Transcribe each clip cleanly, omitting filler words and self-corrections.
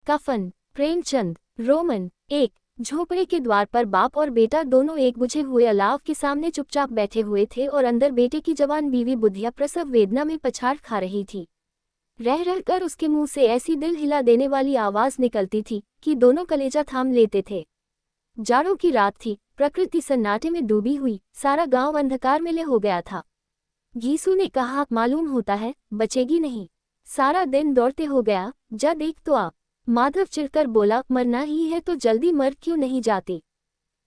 कफन। प्रेमचंद। रोमन। एक झोपड़े के द्वार पर बाप और बेटा दोनों एक बुझे हुए अलाव के सामने चुपचाप बैठे हुए थे और अंदर बेटे की जवान बीवी बुधिया प्रसव वेदना में पछाड़ खा रही थी। रह रहकर उसके मुंह से ऐसी दिल हिला देने वाली आवाज निकलती थी कि दोनों कलेजा थाम लेते थे। जाड़ों की रात थी, प्रकृति सन्नाटे में डूबी हुई, सारा गांव अंधकार में ले हो गया था। घीसू ने कहा, मालूम होता है बचेगी नहीं, सारा दिन दौड़ते हो गया, जा देख तो आ। माधव चिढ़कर बोला, मरना ही है तो जल्दी मर क्यों नहीं जाती?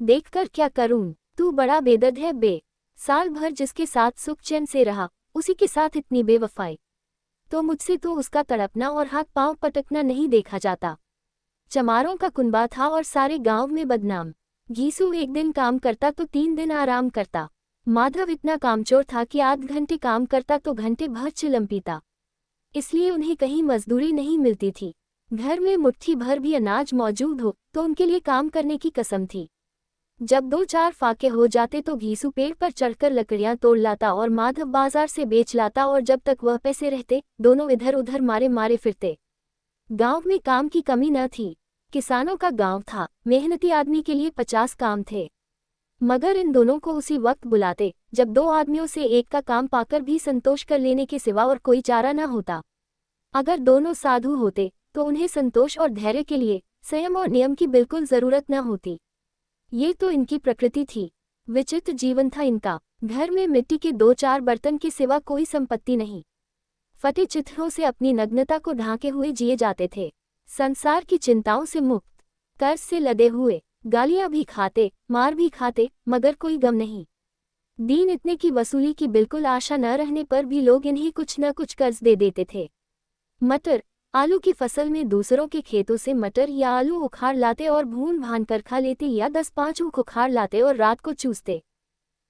देखकर क्या करूं, तू बड़ा बेदर्द है बे। साल भर जिसके साथ सुख चैन से रहा, उसी के साथ इतनी बेवफाई। तो मुझसे तो उसका तड़पना और हाथ पांव पटकना नहीं देखा जाता। चमारों का कुनबा था और सारे गांव में बदनाम। घीसू एक दिन काम करता तो 3 दिन आराम करता। माधव इतना कामचोर था कि आध घंटे काम करता तो घंटे भर चिलम पीता। इसलिए उन्हें कहीं मजदूरी नहीं मिलती थी। घर में मुट्ठी भर भी अनाज मौजूद हो तो उनके लिए काम करने की कसम थी। जब 2-4 फाके हो जाते तो घीसू पेड़ पर चढ़कर लकड़ियां तोड़ लाता और माधव बाजार से बेच लाता और जब तक वह पैसे रहते दोनों इधर उधर मारे मारे फिरते। गांव में काम की कमी न थी। किसानों का गांव था, मेहनती आदमी के लिए 50 काम थे। मगर इन दोनों को उसी वक्त बुलाते जब 2 आदमियों से एक का काम पाकर भी संतोष कर लेने के सिवा और कोई चारा न होता। अगर दोनों साधु होते तो उन्हें संतोष और धैर्य के लिए संयम और नियम की बिल्कुल जरूरत न होती। ये तो इनकी प्रकृति थी। विचित्र जीवन था इनका। घर में मिट्टी के 2-4 बर्तन के सिवा कोई संपत्ति नहीं। फटे चित्रों से अपनी नग्नता को ढांके हुए जिए जाते थे। संसार की चिंताओं से मुक्त, कर्ज से लदे हुए, गालियां भी खाते, मार भी खाते, मगर कोई गम नहीं। दीन इतने की वसूली की बिल्कुल आशा न रहने पर भी लोग इन्हें कुछ न कुछ कर्ज दे देते थे। मटर, आलू की फसल में दूसरों के खेतों से मटर या आलू उखाड़ लाते और भून भान कर खा लेते या 10-5 ऊख उखाड़ लाते और रात को चूसते।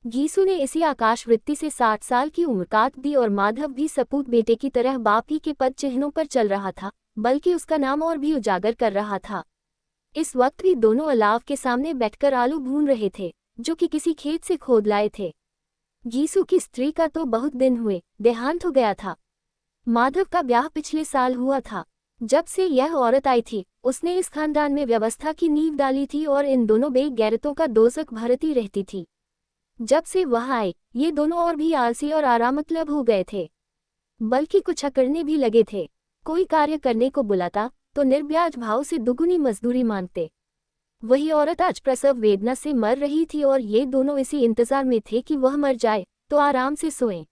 घीसू ने इसी आकाश वृत्ति से 60 साल की उम्र काट दी और माधव भी सपूत बेटे की तरह बाप ही के पद चिन्हों पर चल रहा था, बल्कि उसका नाम और भी उजागर कर रहा था। इस वक्त भी दोनों अलाव के सामने बैठकर आलू भून रहे थे, जो कि किसी खेत से खोद लाए थे। घीसू की स्त्री का तो बहुत दिन हुए देहांत हो गया था। माधव का ब्याह पिछले साल हुआ था। जब से यह औरत आई थी उसने इस खानदान में व्यवस्था की नींव डाली थी और इन दोनों बेगैरतों का दोजख भरती रहती थी। जब से वह आए ये दोनों और भी आलसी और आरामतलब हो गए थे, बल्कि कुछ अकड़ने भी लगे थे। कोई कार्य करने को बुलाता तो निर्ब्याज भाव से दुगुनी मजदूरी मांगते। वही औरत आज प्रसव वेदना से मर रही थी और ये दोनों इसी इंतजार में थे कि वह मर जाए तो आराम से सोएं।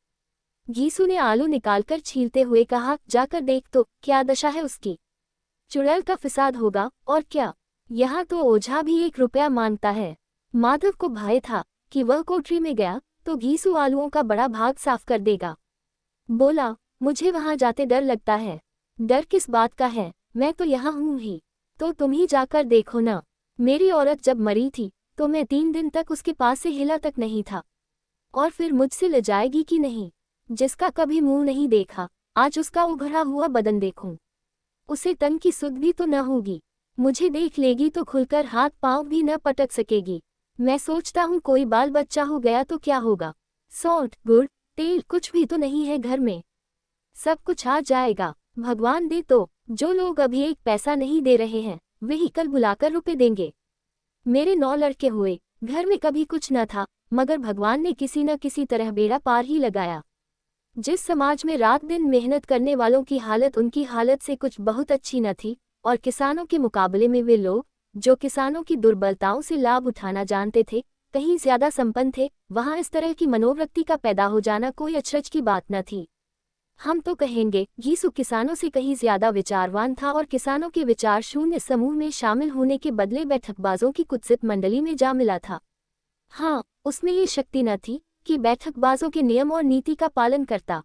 घीसू ने आलू निकालकर छीलते हुए कहा, जाकर देख तो क्या दशा है उसकी। चुड़ैल का फिसाद होगा और क्या। यहाँ तो ओझा भी 1 रुपया मांगता है। माधव को भय था कि वह कोठरी में गया तो घीसू आलूओं का बड़ा भाग साफ कर देगा। बोला, मुझे वहां जाते डर लगता है। डर किस बात का है, मैं तो यहाँ हूँ ही, तो तुम ही जाकर देखो ना। मेरी औरत जब मरी थी तो मैं 3 दिन तक उसके पास से हिला तक नहीं था, और फिर मुझसे ले जाएगी कि नहीं। जिसका कभी मुंह नहीं देखा आज उसका उभरा हुआ बदन देखूं। उसे तन की सुध भी तो न होगी। मुझे देख लेगी तो खुलकर हाथ पांव भी न पटक सकेगी। मैं सोचता हूँ कोई बाल बच्चा हो गया तो क्या होगा। सौंठ, गुड़, तेल कुछ भी तो नहीं है घर में। सब कुछ आ जाएगा, भगवान दे तो। जो लोग अभी 1 पैसा नहीं दे रहे हैं वही कल बुलाकर रुपए देंगे। मेरे 9 लड़के हुए, घर में कभी कुछ न था, मगर भगवान ने किसी न किसी तरह बेड़ा पार ही लगाया। जिस समाज में रात दिन मेहनत करने वालों की हालत उनकी हालत से कुछ बहुत अच्छी न थी, और किसानों के मुकाबले में वे लोग जो किसानों की दुर्बलताओं से लाभ उठाना जानते थे कहीं ज्यादा संपन्न थे, वहां इस तरह की मनोवृत्ति का पैदा हो जाना कोई अचरज की बात न थी। हम तो कहेंगे घीसू किसानों से कहीं ज्यादा विचारवान था और किसानों के विचार शून्य समूह में शामिल होने के बदले बैठकबाजों की कुत्सित मंडली में जा मिला था। हाँ, उसमें ये शक्ति न थी कि बैठकबाजों के नियम और नीति का पालन करता।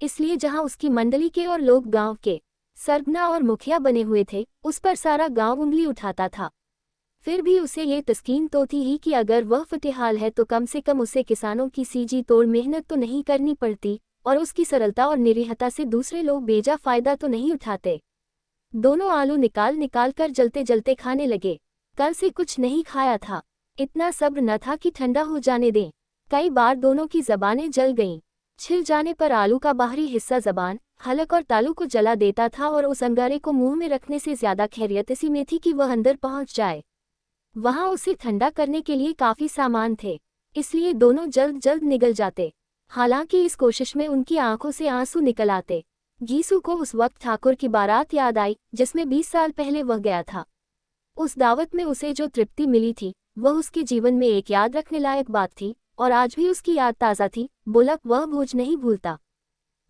इसलिए जहां उसकी मंडली के और लोग गांव के सरगना और मुखिया बने हुए थे उस पर सारा गांव उंगली उठाता था। फिर भी उसे ये तस्कीन तो थी ही कि अगर वह फटेहाल है तो कम से कम उसे किसानों की सीजी तोड़ मेहनत तो नहीं करनी पड़ती, और उसकी सरलता और निरीहता से दूसरे लोग बेजा फायदा तो नहीं उठाते। दोनों आलू निकाल निकाल कर जलते जलते खाने लगे। कल से कुछ नहीं खाया था, इतना सब्र न था कि ठंडा हो जाने दें। कई बार दोनों की जबानें जल गईं। छिल जाने पर आलू का बाहरी हिस्सा जबान, हलक और तालू को जला देता था और उस अंगारे को मुंह में रखने से ज्यादा खैरियत इसी में थी कि वह अंदर पहुंच जाए। वहां उसे ठंडा करने के लिए काफी सामान थे, इसलिए दोनों जल्द जल्द निगल जाते। हालांकि इस कोशिश में उनकी आंखों से आंसू निकल आते। गीसू को उस वक्त ठाकुर की बारात याद आई जिसमें 20 साल पहले वह गया था। उस दावत में उसे जो तृप्ति मिली थी वह उसके जीवन में एक याद रखने लायक बात थी, और आज भी उसकी याद ताज़ा थी। बोला वह भोज नहीं भूलता।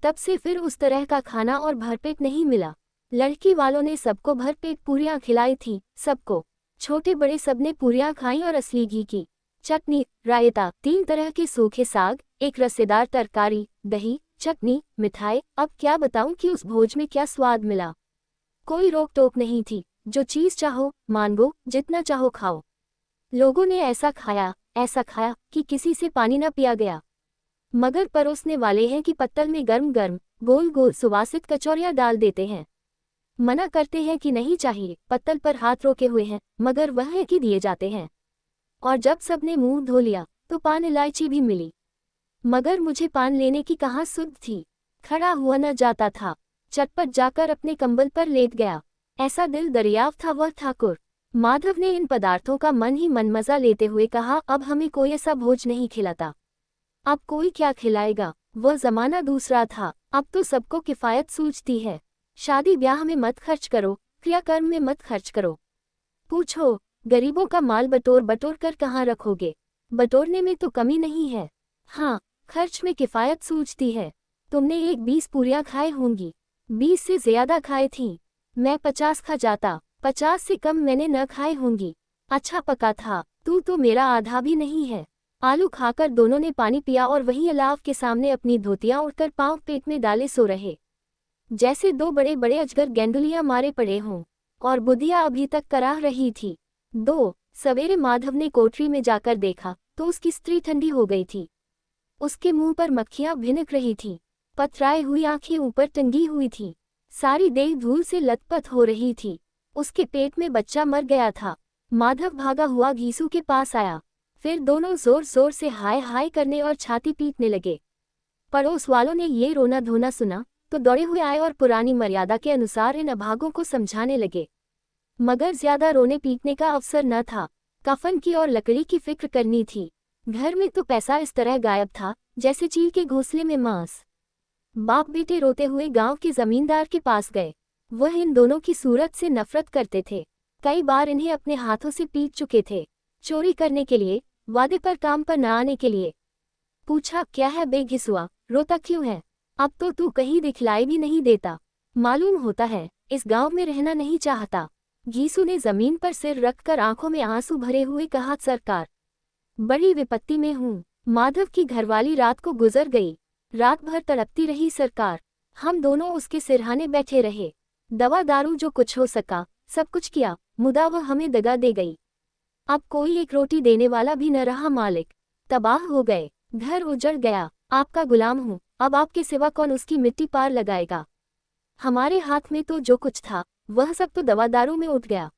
तब से फिर उस तरह का खाना और भरपेट नहीं मिला। लड़की वालों ने सबको भरपेट पूरियां खिलाई थी, सबको, छोटे बड़े सबने पूरियां खाई और असली घी की चटनी, रायता, 3 तरह के सूखे साग, एक रसेदार तरकारी, दही, चटनी, मिठाई। अब क्या बताऊं कि उस भोज में क्या स्वाद मिला। कोई रोक टोक नहीं थी, जो चीज चाहो मांगो, जितना चाहो खाओ। लोगों ने ऐसा खाया कि किसी से पानी न पिया गया। मगर परोसने वाले हैं कि पत्तल में गर्म गर्म गोल गोल सुवासित कचौरियां डाल देते हैं। मना करते हैं कि नहीं चाहिए, पत्तल पर हाथ रोके हुए हैं, मगर वह है कि दिए जाते हैं। और जब सबने मुंह धो लिया तो पान इलायची भी मिली, मगर मुझे पान लेने की कहाँ सुध थी। खड़ा हुआ न जाता था, चटपट जाकर अपने कंबल पर लेट गया। ऐसा दिल दरियाव था वह ठाकुर। माधव ने इन पदार्थों का मन ही मन मजा लेते हुए कहा, अब हमें कोई ऐसा भोज नहीं खिलाता। अब कोई क्या खिलाएगा, वह जमाना दूसरा था। अब तो सबको किफायत सूझती है। शादी ब्याह में मत खर्च करो, क्रियाकर्म में मत खर्च करो। पूछो, गरीबों का माल बटोर बटोर कर कहाँ रखोगे। बटोरने में तो कमी नहीं है, हाँ खर्च में किफायत सूझती है। तुमने एक 20 पूरियां खाए होंगी, 20 से ज्यादा खाए थीं। मैं 50 खा जाता, 50 से कम मैंने न खाए होंगी। अच्छा पका था, तू तो मेरा आधा भी नहीं है। आलू खाकर दोनों ने पानी पिया और वहीं अलाव के सामने अपनी धोतियां उड़कर पांव पेट में डाले सो रहे, जैसे 2 बड़े बड़े अजगर गेंडुलियां मारे पड़े हों। और बुधिया अभी तक कराह रही थी। सवेरे माधव ने कोठरी में जाकर देखा तो उसकी स्त्री ठंडी हो गई थी। उसके मुंह पर मक्खियां भिनक रही थीं, पथराई हुई आंखें ऊपर टंगी हुई थीं, सारी देह धूल से लथपथ हो रही थी। उसके पेट में बच्चा मर गया था। माधव भागा हुआ घीसू के पास आया, फिर दोनों जोर जोर से हाय हाय करने और छाती पीटने लगे। पड़ोस वालों ने ये रोना धोना सुना तो दौड़े हुए आए और पुरानी मर्यादा के अनुसार इन अभागों को समझाने लगे। मगर ज्यादा रोने पीटने का अवसर न था, कफन की और लकड़ी की फिक्र करनी थी। घर में तो पैसा इस तरह गायब था जैसे चील के घोंसले में मांस। बाप बेटे रोते हुए गांव के जमींदार के पास गए। वह इन दोनों की सूरत से नफरत करते थे। कई बार इन्हें अपने हाथों से पीट चुके थे, चोरी करने के लिए, वादे पर काम पर न आने के लिए। पूछा, क्या है बे घिसुआ, रोता क्यों है। अब तो तू कहीं दिखलाई भी नहीं देता, मालूम होता है इस गांव में रहना नहीं चाहता। घीसू ने जमीन पर सिर रखकर आंखों में आंसू भरे हुए कहा, सरकार बड़ी विपत्ति में हूँ। माधव की घरवाली रात को गुजर गई, रात भर तड़पती रही सरकार। हम दोनों उसके सिरहाने बैठे रहे, दवा दारू जो कुछ हो सका सब कुछ किया, मुदा वह हमें दगा दे गई। अब कोई एक रोटी देने वाला भी न रहा मालिक, तबाह हो गए, घर उजड़ गया। आपका गुलाम हूँ, अब आपके सिवा कौन उसकी मिट्टी पार लगाएगा। हमारे हाथ में तो जो कुछ था वह सब तो दवा दारू में उठ गया।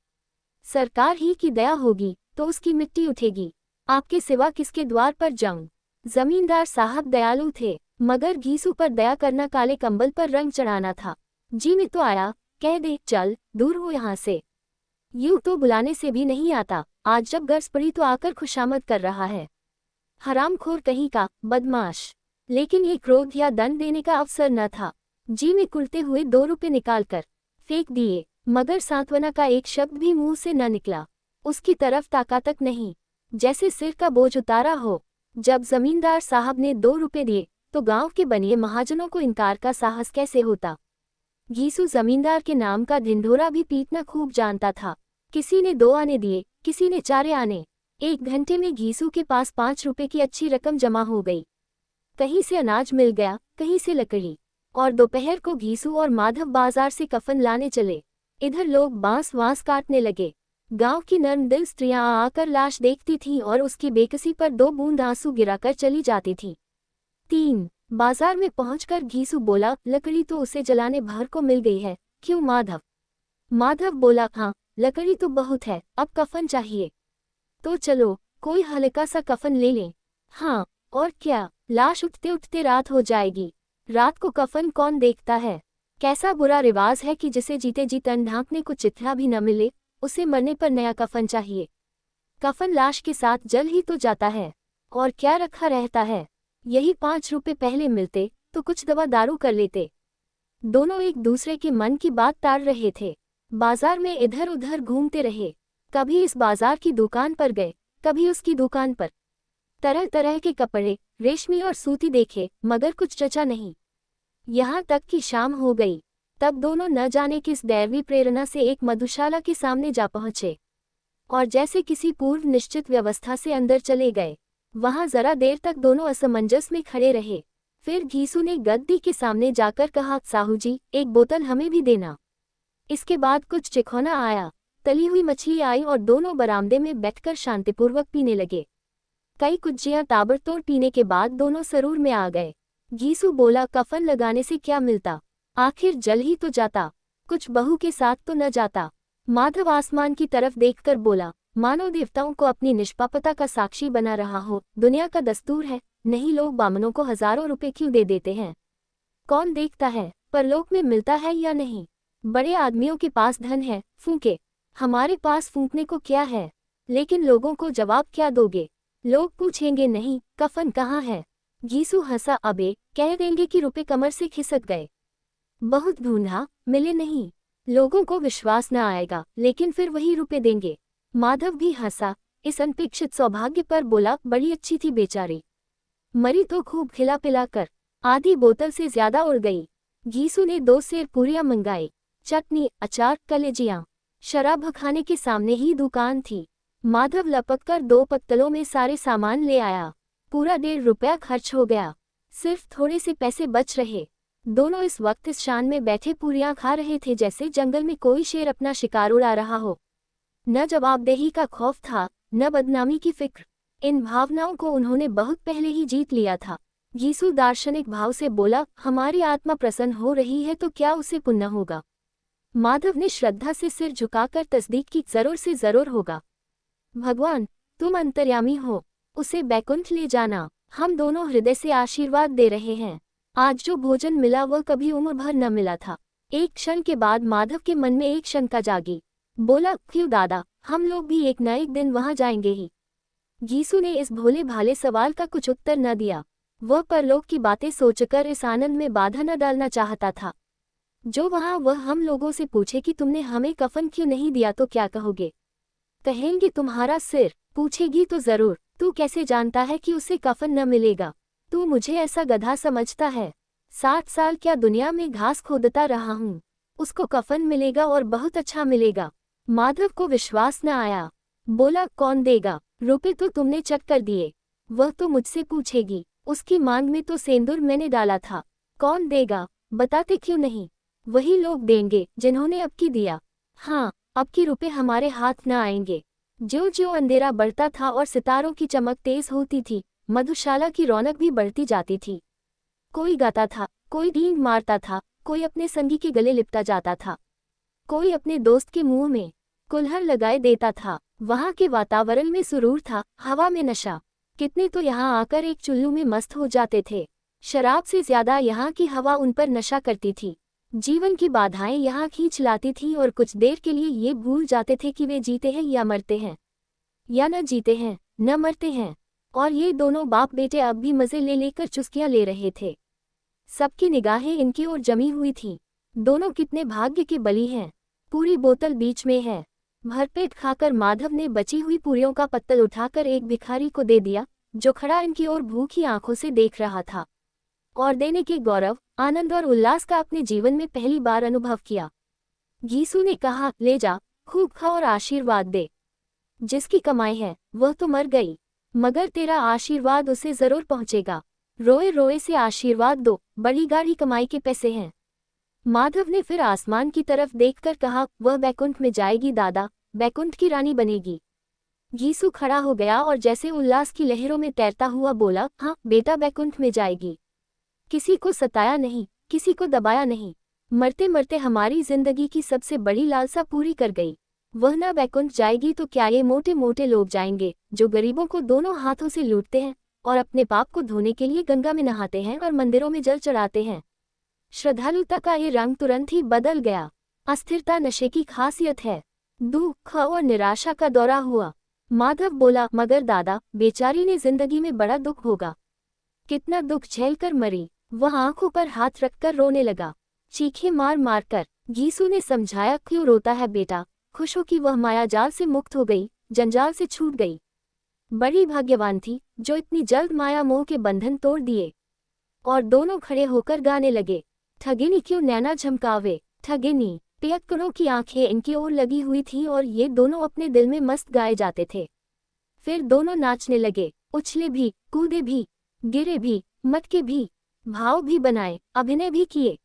सरकार ही की दया होगी तो उसकी मिट्टी उठेगी, आपके सिवा किसके द्वार पर जाऊं। जमींदार साहब दयालु थे, मगर घीसू पर दया करना काले कंबल पर रंग चढ़ाना था। जी में तो आया, कह दे चल दूर हो यहाँ से। यूं तो बुलाने से भी नहीं आता, आज जब गर्ज पड़ी तो आकर खुशामद कर रहा है। हरामखोर कहीं का, बदमाश। लेकिन ये क्रोध या दंड देने का अवसर न था। जी में कुलते हुए 2 रुपए निकालकर फेंक दिए, मगर सांत्वना का एक शब्द भी मुंह से न निकला। उसकी तरफ ताका तक नहीं, जैसे सिर का बोझ उतारा हो। जब जमींदार साहब ने 2 रुपए दिए तो गांव के बनिए महाजनों को इनकार का साहस कैसे होता। घीसू जमींदार के नाम का ढिंढोरा भी पीटना खूब जानता था। किसी ने 2 आने दिए, किसी ने 4 आने। 1 घंटे में घीसू के पास 5 रुपए की अच्छी रकम जमा हो गई। कहीं से अनाज मिल गया, कहीं से लकड़ी। और दोपहर को घीसू और माधव बाजार से कफन लाने चले। इधर लोग बांस वांस काटने लगे। गांव की नर्म दिल स्त्रियां आकर लाश देखती थीं और उसकी बेकसी पर 2 बूंद आंसू गिराकर चली जाती थीं। 3 बाजार में पहुंचकर घीसू बोला, लकड़ी तो उसे जलाने भर को मिल गई है, क्यों माधव। माधव बोला, हाँ लकड़ी तो बहुत है, अब कफन चाहिए। तो चलो कोई हल्का सा कफन ले लें। हाँ और क्या, लाश उठते उठते रात हो जाएगी, रात को कफन कौन देखता है। कैसा बुरा रिवाज है कि जिसे जीते जी तन ढांकने को चिथड़ा भी न मिले, उसे मरने पर नया कफन चाहिए। कफन लाश के साथ जल ही तो जाता है, और क्या रखा रहता है। यही 5 रुपए पहले मिलते तो कुछ दवा दारू कर लेते। दोनों एक दूसरे के मन की बात टाल रहे थे। बाजार में इधर उधर घूमते रहे। कभी इस बाजार की दुकान पर गए, कभी उसकी दुकान पर। तरह तरह के कपड़े, रेशमी और सूती देखे, मगर कुछ जचा नहीं। यहाँ तक कि शाम हो गई। तब दोनों न जाने किस दैवी प्रेरणा से एक मधुशाला के सामने जा पहुंचे, और जैसे किसी पूर्व निश्चित व्यवस्था से अंदर चले गए। वहां जरा देर तक दोनों असमंजस में खड़े रहे। फिर घीसू ने गद्दी के सामने जाकर कहा, साहू जी, एक बोतल हमें भी देना। इसके बाद कुछ चिखौना आया, तली हुई मछली आई और दोनों बरामदे में बैठकर शांतिपूर्वक पीने लगे। कई कुज्जियां ताबड़तोड़ पीने के बाद दोनों सरूर में आ गए। घीसू बोला, कफन लगाने से क्या मिलता, आखिर जल ही तो जाता, कुछ बहू के साथ तो न जाता। माधव आसमान की तरफ देखकर बोला, मानव देवताओं को अपनी निष्पापता का साक्षी बना रहा हो। दुनिया का दस्तूर है, नहीं लोग बामनों को हजारों रुपए क्यों दे देते हैं। कौन देखता है परलोक में मिलता है या नहीं। बड़े आदमियों के पास धन है, फूंके। हमारे पास फूंकने को क्या है, लेकिन लोगों को जवाब क्या दोगे। लोग पूछेंगे नहीं, कफन कहाँ है। घीसू हंसा, अबे कह देंगे कि रुपए कमर से खिसक गए, बहुत ढूंढा, मिले नहीं। लोगों को विश्वास न आएगा, लेकिन फिर वही रुपए देंगे। माधव भी हंसा इस अनपेक्षित सौभाग्य पर, बोला, बड़ी अच्छी थी बेचारी, मरी तो खूब खिला पिला कर, आधी बोतल से ज्यादा उड़ गई। घीसू ने 2 सेर पूरियां मंगाई, चटनी, अचार, कलेजियां। शराब खाने के सामने ही दुकान थी। माधव लपककर 2 पत्तलों में सारे सामान ले आया। पूरा 1.5 रुपया खर्च हो गया, सिर्फ थोड़े से पैसे बच रहे। दोनों इस वक्त इस शान में बैठे पूरियां खा रहे थे जैसे जंगल में कोई शेर अपना शिकार उड़ा रहा हो। न जवाबदेही का खौफ था, न बदनामी की फिक्र। इन भावनाओं को उन्होंने बहुत पहले ही जीत लिया था। घीसू दार्शनिक भाव से बोला, हमारी आत्मा प्रसन्न हो रही है तो क्या उसे पुण्य होगा। माधव ने श्रद्धा से सिर झुकाकर तस्दीक की, जरूर से जरूर होगा। भगवान, तुम अंतर्यामी हो, उसे बैकुंठ ले जाना। हम दोनों हृदय से आशीर्वाद दे रहे हैं। आज जो भोजन मिला वह कभी उम्र भर न मिला था। एक क्षण के बाद माधव के मन में एक शंका जागी। बोला, क्यों दादा, हम लोग भी एक न एक दिन वहां जाएंगे ही। घीसू ने इस भोले भाले सवाल का कुछ उत्तर न दिया। वह परलोक की बातें सोचकर इस आनंद में बाधा न डालना चाहता था। जो वहां वह हम लोगों से पूछे कि तुमने हमें कफन क्यों नहीं दिया तो क्या कहोगे। कहेंगे तुम्हारा सिर। पूछेगी तो जरूर, तू कैसे जानता है कि उसे कफन न मिलेगा। तू मुझे ऐसा गधा समझता है। 60 साल क्या दुनिया में घास खोदता रहा हूँ, उसको कफन मिलेगा और बहुत अच्छा मिलेगा। माधव को विश्वास न आया। बोला, कौन देगा। रुपए तो तुमने चट कर दिए, वह तो मुझसे पूछेगी। उसकी मांग में तो सेंदूर मैंने डाला था। कौन देगा, बताते क्यों नहीं। वही लोग देंगे जिन्होंने अब की दिया। हाँ, अब की रुपए हमारे हाथ न आएंगे। ज्यों ज्यों अंधेरा बढ़ता था और सितारों की चमक तेज होती थी, मधुशाला की रौनक भी बढ़ती जाती थी। कोई गाता था, कोई डींग मारता था, कोई अपने संगी के गले लिपटा जाता था, कोई अपने दोस्त के मुंह में कुल्हड़ लगाए देता था। वहां के वातावरण में सुरूर था, हवा में नशा। कितने तो यहाँ आकर एक चुल्लू में मस्त हो जाते थे। शराब से ज्यादा यहाँ की हवा उन पर नशा करती थी। जीवन की बाधाएं यहाँ खींच लाती थीं और कुछ देर के लिए ये भूल जाते थे कि वे जीते हैं या मरते हैं, या न जीते हैं न मरते हैं। और ये दोनों बाप बेटे अब भी मजे ले लेकर चुस्कियां ले रहे थे। सबकी निगाहें इनकी ओर जमी हुई थीं। दोनों कितने भाग्य के बली हैं। पूरी बोतल बीच में है। भरपेट खाकर माधव ने बची हुई पूरियों का पत्तल उठाकर एक भिखारी को दे दिया, जो खड़ा इनकी ओर भूखी आंखों से देख रहा था, और देने के गौरव, आनंद और उल्लास का अपने जीवन में पहली बार अनुभव किया। घीसू ने कहा, ले जा, खूब खा और आशीर्वाद दे। जिसकी कमाई है वह तो मर गई, मगर तेरा आशीर्वाद उसे जरूर पहुंचेगा। रोए रोए से आशीर्वाद दो, बड़ी गाढ़ी कमाई के पैसे हैं। माधव ने फिर आसमान की तरफ देखकर कहा, वह बैकुंठ में जाएगी दादा, बैकुंठ की रानी बनेगी। घीसू खड़ा हो गया और जैसे उल्लास की लहरों में तैरता हुआ बोला, हाँ बेटा, बैकुंठ में जाएगी। किसी को सताया नहीं, किसी को दबाया नहीं, मरते मरते हमारी जिंदगी की सबसे बड़ी लालसा पूरी कर गई। वह न बैकुंठ जाएगी तो क्या ये मोटे मोटे लोग जाएंगे, जो गरीबों को दोनों हाथों से लूटते हैं और अपने पाप को धोने के लिए गंगा में नहाते हैं और मंदिरों में जल चढ़ाते हैं। श्रद्धालुता का ये रंग तुरंत ही बदल गया। अस्थिरता नशे की खासियत है। दुख और निराशा का दौरा हुआ। माधव बोला, मगर दादा, बेचारी ने जिंदगी में बड़ा दुख होगा। कितना दुख झेलकर मरी। वह आंखों पर हाथ रखकर रोने लगा, चीखें मार मार कर। गीसू ने समझाया, क्यों रोता है बेटा, खुश हो कि वह माया जाल से मुक्त हो गई, जंजाल से छूट गई। बड़ी भाग्यवान थी जो इतनी जल्द माया मोह के बंधन तोड़ दिए। और दोनों खड़े होकर गाने लगे, ठगिनी क्यों नैना झमकावे, ठगिनी। पियक्कड़ों की आंखें इनकी ओर लगी हुई थीं और ये दोनों अपने दिल में मस्त गाए जाते थे। फिर दोनों नाचने लगे, उछले भी, कूदे भी, गिरे भी, मटके भी, भाव भी बनाए, अभिनय भी किए।